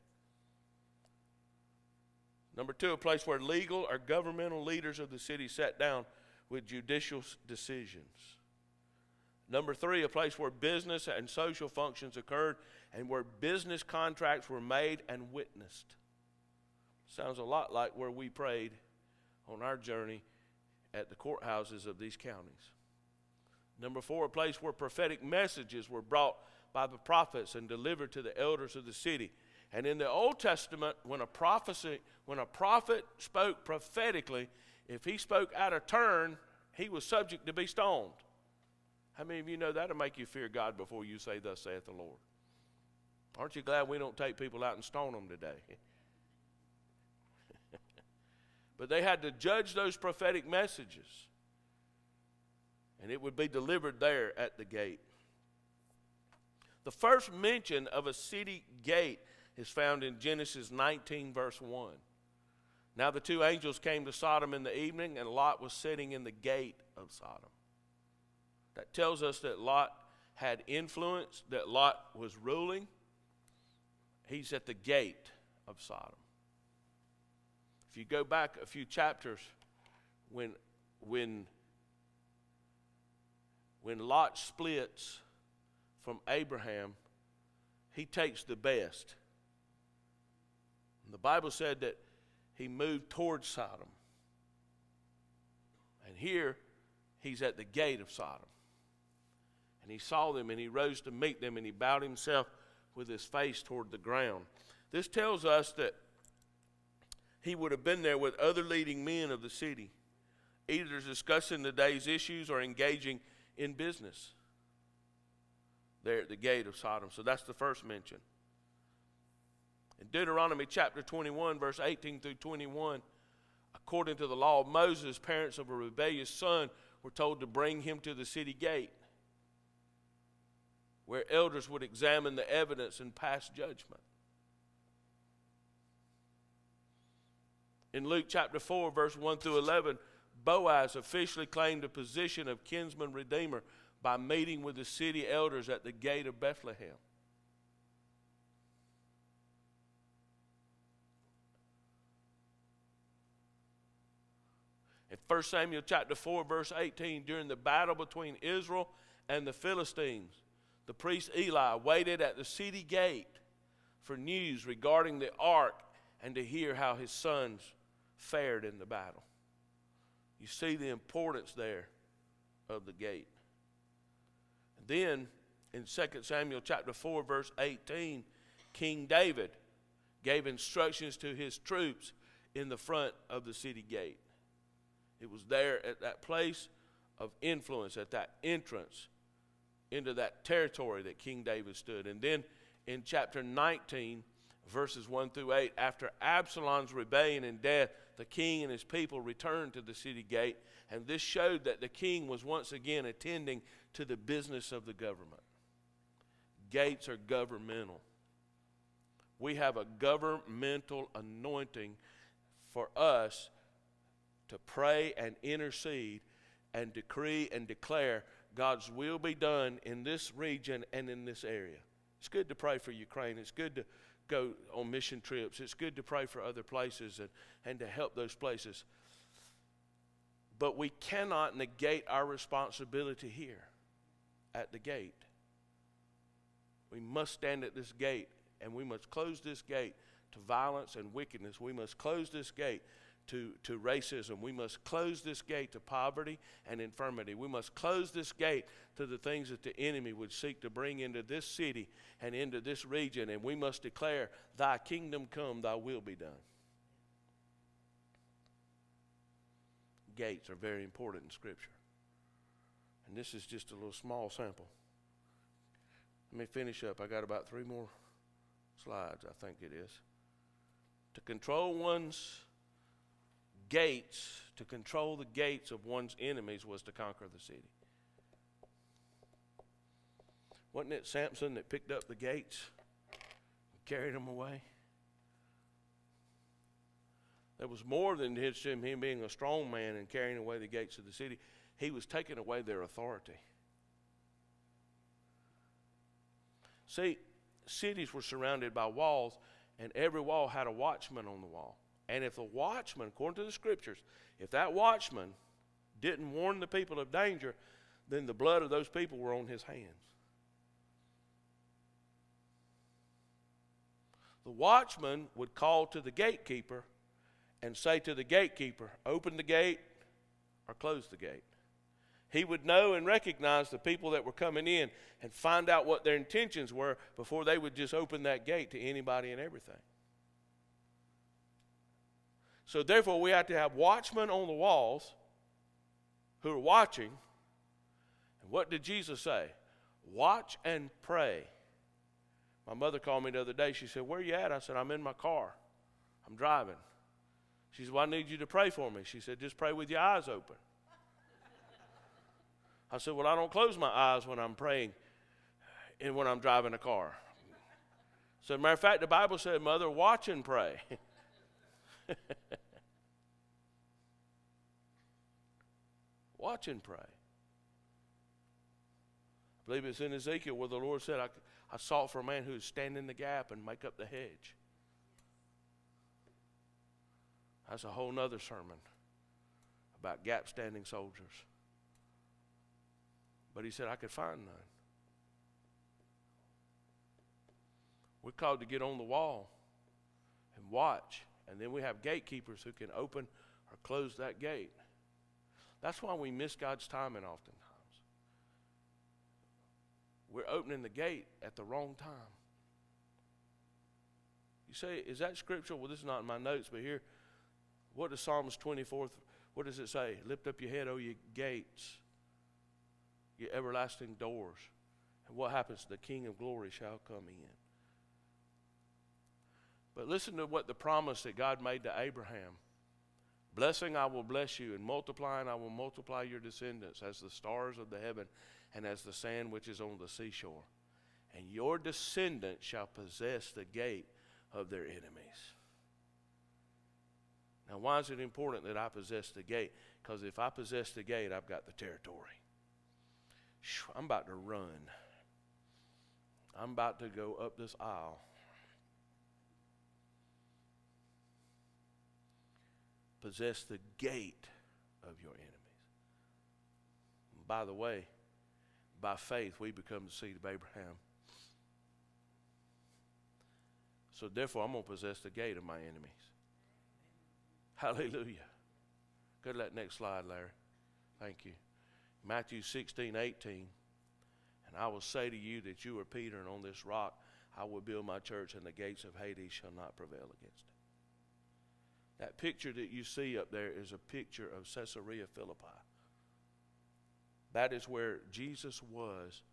Number 2, a place where legal or governmental leaders of the city sat down with judicial decisions. Number 3, a place where business and social functions occurred and where business contracts were made and witnessed. Sounds a lot like where we prayed on our journey at the courthouses of these counties. Number 4, a place where prophetic messages were brought by the prophets and delivered to the elders of the city. And in the Old Testament, when a prophet spoke prophetically, if he spoke out of turn, he was subject to be stoned. How many of you know that'll make you fear God before you say, thus saith the Lord? Aren't you glad we don't take people out and stone them today? But they had to judge those prophetic messages, and it would be delivered there at the gate. The first mention of a city gate is found in Genesis 19, verse 1. Now the two angels came to Sodom in the evening, and Lot was sitting in the gate of Sodom. That tells us that Lot had influence, that Lot was ruling. He's at the gate of Sodom. If you go back a few chapters, when Lot splits from Abraham, he takes the best. And the Bible said that he moved towards Sodom. And here, he's at the gate of Sodom. And he saw them, and he rose to meet them, and he bowed himself with his face toward the ground. This tells us that he would have been there with other leading men of the city, either discussing the day's issues or engaging in business there at the gate of Sodom. So that's the first mention. In Deuteronomy chapter 21, verse 18 through 21, according to the law of Moses, parents of a rebellious son were told to bring him to the city gate, where elders would examine the evidence and pass judgment. In Luke chapter 4, verse 1 through 11, Boaz officially claimed a position of kinsman redeemer by meeting with the city elders at the gate of Bethlehem. In 1 Samuel chapter 4, verse 18, during the battle between Israel and the Philistines, the priest Eli waited at the city gate for news regarding the ark and to hear how his sons fared in the battle. You see the importance there of the gate. And then in 2 Samuel chapter 4, verse 18, King David gave instructions to his troops in the front of the city gate. It was there at that place of influence, at that entrance into that territory that King David stood. And then in chapter 19, verses 1 through 8, after Absalom's rebellion and death, the king and his people returned to the city gate, and this showed that the king was once again attending to the business of the government. Gates are governmental. We have a governmental anointing for us to pray and intercede and decree and declare God's will be done in this region and in this area. It's good to pray for Ukraine. It's good to go on mission trips. It's good to pray for other places and to help those places. But we cannot negate our responsibility here at the gate. We must stand at this gate, and we must close this gate to violence and wickedness. We must close this gate to racism. We must close this gate to poverty and infirmity. We must close this gate to the things that the enemy would seek to bring into this city and into this region. And we must declare, thy kingdom come, thy will be done. Gates are very important in Scripture. And this is just a little small sample. Let me finish up. I got about 3 more slides, I think it is. To control one's gates, to control the gates of one's enemies was to conquer the city. Wasn't it Samson that picked up the gates and carried them away? There was more than him being a strong man and carrying away the gates of the city. He was taking away their authority. See, cities were surrounded by walls, and every wall had a watchman on the wall. And if the watchman, according to the Scriptures, if that watchman didn't warn the people of danger, then the blood of those people were on his hands. The watchman would call to the gatekeeper and say to the gatekeeper, open the gate or close the gate. He would know and recognize the people that were coming in and find out what their intentions were before they would just open that gate to anybody and everything. So therefore, we have to have watchmen on the walls who are watching. And what did Jesus say? Watch and pray. My mother called me the other day. She said, where are you at? I said, I'm in my car. I'm driving. She said, well, I need you to pray for me. She said, just pray with your eyes open. I said, well, I don't close my eyes when I'm praying and when I'm driving a car. So, matter of fact, the Bible said, Mother, watch and pray. Watch and pray. I believe it's in Ezekiel where the Lord said, I sought for a man who would stand in the gap and make up the hedge. That's a whole nother sermon about gap standing soldiers. But he said, I could find none. We're called to get on the wall and watch. And then we have gatekeepers who can open or close that gate. That's why we miss God's timing oftentimes. We're opening the gate at the wrong time. You say, is that scriptural? Well, this is not in my notes, but here, what does Psalms 24, what does it say? Lift up your head, O ye gates, ye everlasting doors. And what happens? The King of glory shall come in. But listen to what the promise that God made to Abraham. Blessing I will bless you, and multiplying I will multiply your descendants as the stars of the heaven and as the sand which is on the seashore. And your descendants shall possess the gate of their enemies. Now, why is it important that I possess the gate? Because if I possess the gate, I've got the territory. I'm about to run. I'm about to go up this aisle. Possess the gate of your enemies. And by the way, by faith we become the seed of Abraham. So therefore I'm going to possess the gate of my enemies. Hallelujah. Go to that next slide, Larry. Thank you. Matthew 16:18. And I will say to you that you are Peter, and on this rock I will build my church, and the gates of Hades shall not prevail against it. That picture that you see up there is a picture of Caesarea Philippi. That is where Jesus was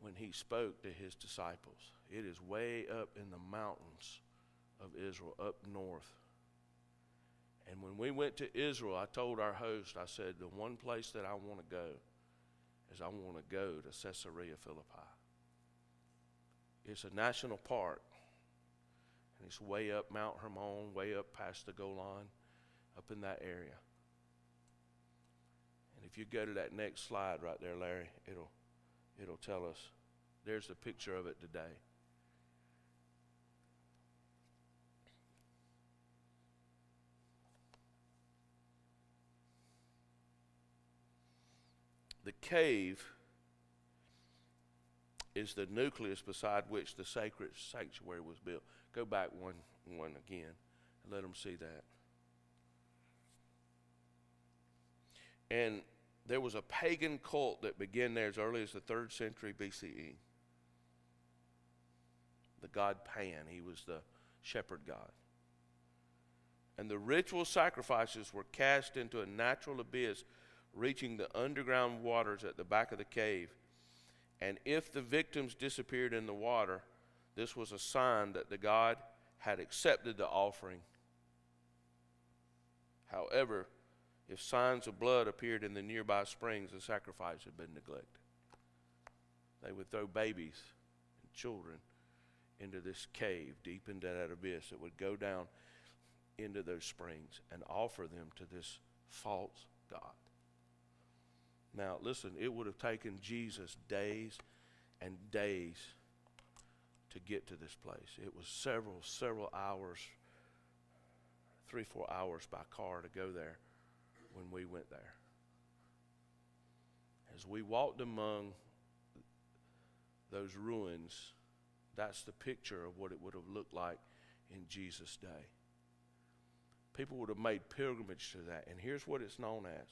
when he spoke to his disciples. It is way up in the mountains of Israel, up north. And when we went to Israel, I told our host, I said, the one place that I want to go is I want to go to Caesarea Philippi. It's a national park. And it's way up Mount Hermon, way up past the Golan, up in that area. And if you go to that next slide right there, Larry, it'll tell us. There's the picture of it today. The cave is the nucleus beside which the sacred sanctuary was built. Go back one again and let them see that. And there was a pagan cult that began there as early as the 3rd century BCE. The god Pan, he was the shepherd god. And the ritual sacrifices were cast into a natural abyss reaching the underground waters at the back of the cave. And if the victims disappeared in the water, this was a sign that the god had accepted the offering. However, if signs of blood appeared in the nearby springs, the sacrifice had been neglected. They would throw babies and children into this cave, deep into that abyss that would go down into those springs and offer them to this false god. Now, listen, it would have taken Jesus days and days to get to this place. It was several hours, 3-4 hours by car to go there when we went there. As we walked among those ruins, that's the picture of what it would have looked like in Jesus' day. People would have made pilgrimage to that. And here's what it's known as.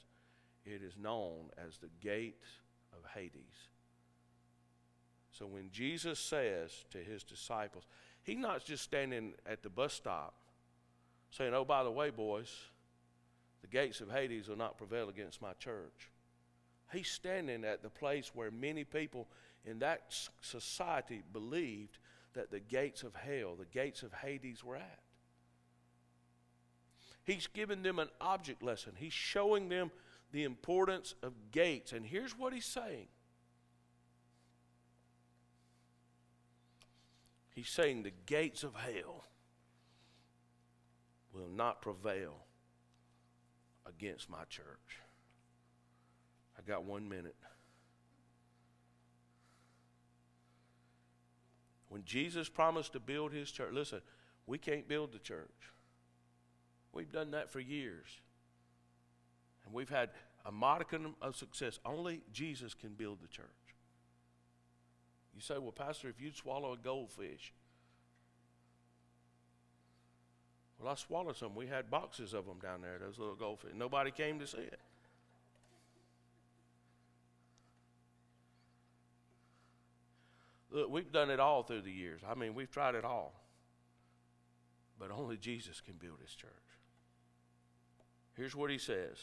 It is known as the gate of Hades. So when Jesus says to his disciples, he's not just standing at the bus stop saying, oh, by the way, boys, the gates of Hades will not prevail against my church. He's standing at the place where many people in that society believed that the gates of hell, the gates of Hades were at. He's giving them an object lesson. He's showing them the importance of gates. And here's what he's saying. He's saying the gates of hell will not prevail against my church. I got 1 minute. When Jesus promised to build his church, listen, we can't build the church. We've done that for years. And we've had a modicum of success. Only Jesus can build the church. You say, well, Pastor, if you'd swallow a goldfish. Well, I swallowed some. We had boxes of them down there, those little goldfish. Nobody came to see it. Look, we've done it all through the years. I mean, we've tried it all. But only Jesus can build his church. Here's what he says.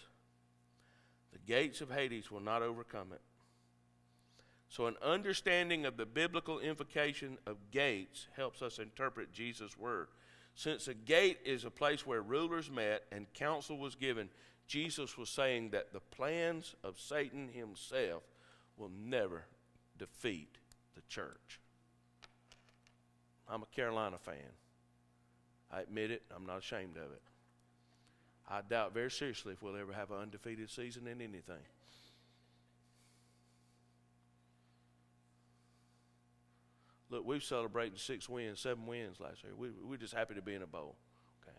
The gates of Hades will not overcome it. So an understanding of the biblical implication of gates helps us interpret Jesus' word. Since a gate is a place where rulers met and counsel was given, Jesus was saying that the plans of Satan himself will never defeat the church. I'm a Carolina fan. I admit it. I'm not ashamed of it. I doubt very seriously if we'll ever have an undefeated season in anything. Look, we've celebrated 6 wins, 7 wins last year. We're just happy to be in a bowl. Okay.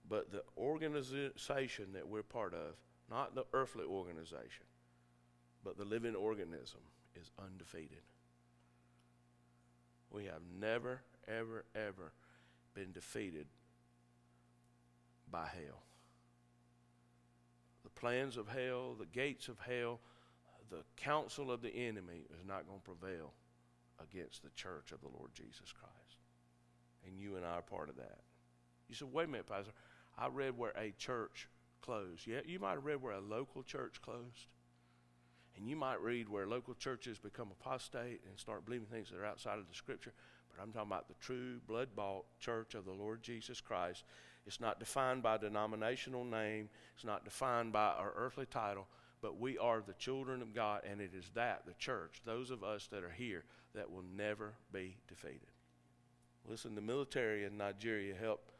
But the organization that we're part of, not the earthly organization, but the living organism, is undefeated. We have never, ever, ever been defeated by hell. The plans of hell, the gates of hell, the counsel of the enemy is not going to prevail against the church of the Lord Jesus Christ. And you and I are part of that. You said, wait a minute, Pastor. I read where a church closed. Yeah, you might have read where a local church closed. And you might read where local churches become apostate and start believing things that are outside of the Scripture. But I'm talking about the true, blood-bought church of the Lord Jesus Christ. It's not defined by a denominational name. It's not defined by our earthly title. But we are the children of God, and it is that, the church, those of us that are here, that will never be defeated. Listen, the military in Nigeria helped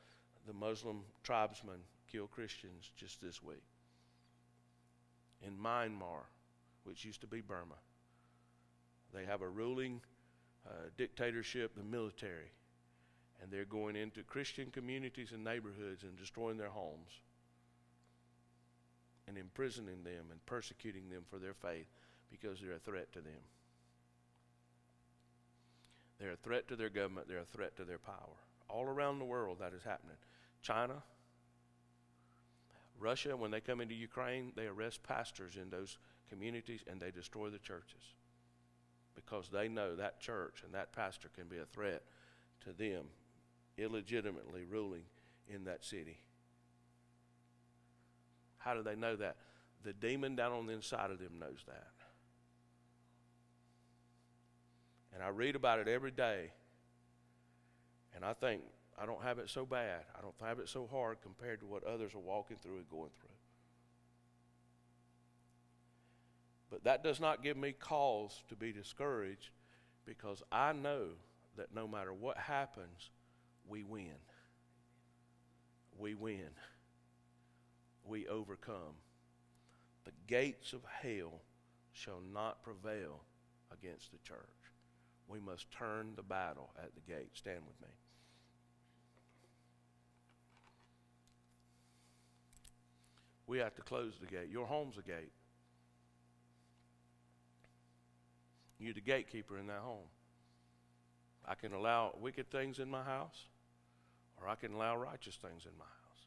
the Muslim tribesmen kill Christians just this week. In Myanmar, which used to be Burma, they have a ruling dictatorship, the military, and they're going into Christian communities and neighborhoods and destroying their homes and imprisoning them and persecuting them for their faith because they're a threat to them. They're a threat to their government. They're a threat to their power. All around the world that is happening. China, Russia, when they come into Ukraine, they arrest pastors in those communities and they destroy the churches because they know that church and that pastor can be a threat to them illegitimately ruling in that city. How do they know that? The demon down on the inside of them knows that. And I read about it every day, and I think I don't have it so bad. I don't have it so hard compared to what others are walking through and going through. But that does not give me cause to be discouraged because I know that no matter what happens, we win. We win. We overcome. The gates of hell shall not prevail against the church. We must turn the battle at the gate. Stand with me. We have to close the gate. Your home's a gate. You're the gatekeeper in that home. I can allow wicked things in my house, or I can allow righteous things in my house.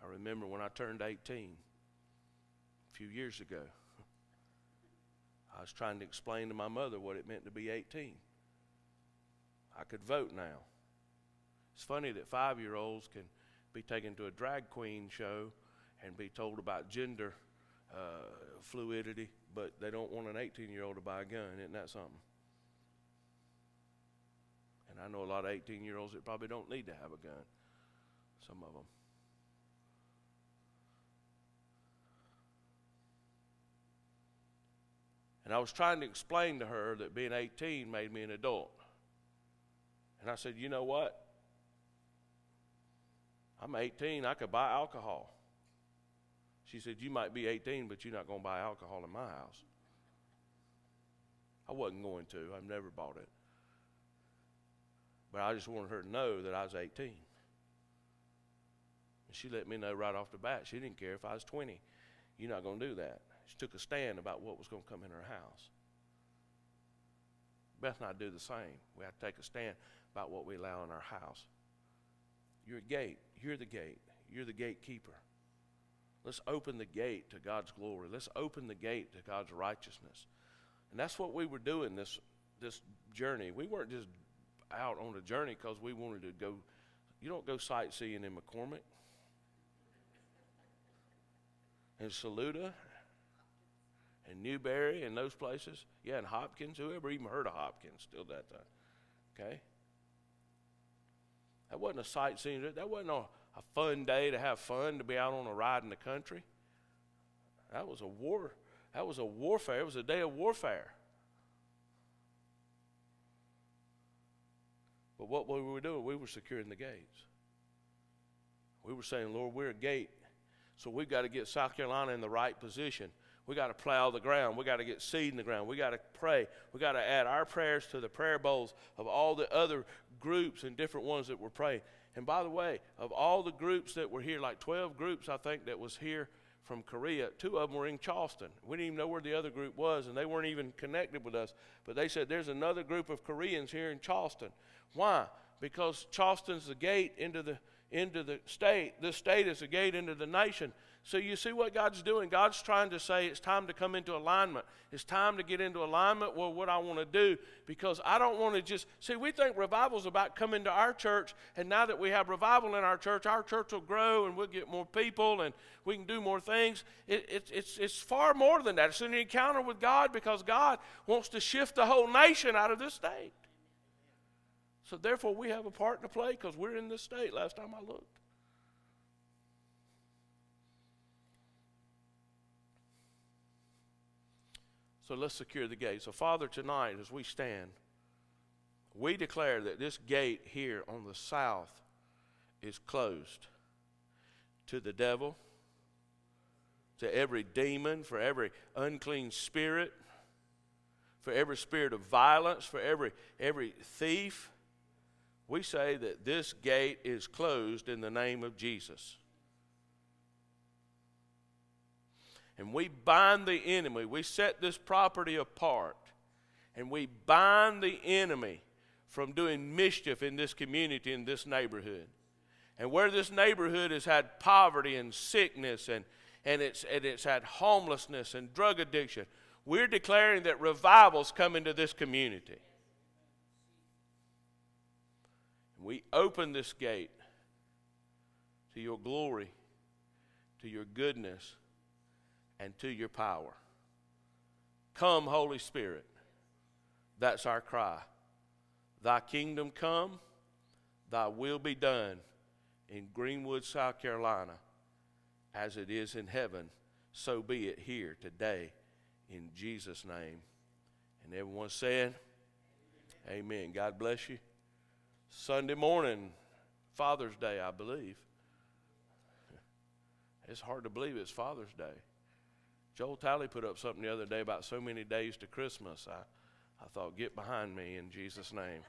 I remember when I turned 18 a few years ago, I was trying to explain to my mother what it meant to be 18. I could vote now. It's funny that 5-year-olds can be taken to a drag queen show and be told about gender fluidity, but they don't want an 18-year-old to buy a gun. Isn't that something? And I know a lot of 18-year-olds that probably don't need to have a gun, some of them. And I was trying to explain to her that being 18 made me an adult. And I said, you know what? I'm 18, I could buy alcohol. She said, you might be 18, but you're not going to buy alcohol in my house. I wasn't going to. I've never bought it. But I just wanted her to know that I was 18. And she let me know right off the bat. She didn't care if I was 20. You're not going to do that. She took a stand about what was going to come in her house. Beth and I do the same. We have to take a stand about what we allow in our house. You're a gate. You're the gate. You're the gatekeeper. Let's open the gate to God's glory. Let's open the gate to God's righteousness. And that's what we were doing this journey. We weren't just out on a journey because we wanted to go. You don't go sightseeing in McCormick and Saluda and Newberry and those places. Yeah, and Hopkins. Whoever even heard of Hopkins still that time. Okay? That wasn't a sightseeing. That wasn't a fun day to have fun, to be out on a ride in the country. That was a war. That was a warfare. It was a day of warfare. But what we were doing, we were securing the gates. We were saying, Lord, we're a gate. So we've got to get South Carolina in the right position. We got to plow the ground. We got to get seed in the ground. We got to pray. We got to add our prayers to the prayer bowls of all the other groups and different ones that were praying. And by the way, of all the groups that were here, like 12 groups I think that was here from Korea, 2 of them were in Charleston. We didn't even know where the other group was, and they weren't even connected with us. But they said there's another group of Koreans here in Charleston. Why? Because Charleston's the gate into the state. This state is the gate into the nation. So you see what God's doing. God's trying to say it's time to come into alignment. It's time to get into alignment with what I want to do, because I don't want to just, see, we think revival's about coming to our church, and now that we have revival in our church will grow and we'll get more people and we can do more things. It's far more than that. It's an encounter with God, because God wants to shift the whole nation out of this state. So therefore we have a part to play, because we're in this state last time I looked. So let's secure the gate. So Father, tonight as we stand, we declare that this gate here on the south is closed to the devil, to every demon, for every unclean spirit, for every spirit of violence, for every thief. We say that this gate is closed in the name of Jesus. And we bind the enemy. We set this property apart. And we bind the enemy from doing mischief in this community, in this neighborhood. And where this neighborhood has had poverty and sickness and it's had homelessness and drug addiction, we're declaring that revival's coming to this community. And we open this gate to your glory, to your goodness, and to your power. Come, Holy Spirit. That's our cry. Thy kingdom come, thy will be done in Greenwood, South Carolina, as it is in heaven. So be it here today, in Jesus' name. And everyone said, amen. God bless you. Sunday morning, Father's Day, I believe. It's hard to believe it's Father's Day. Joel Talley put up something the other day about so many days to Christmas. I thought, get behind me in Jesus' name.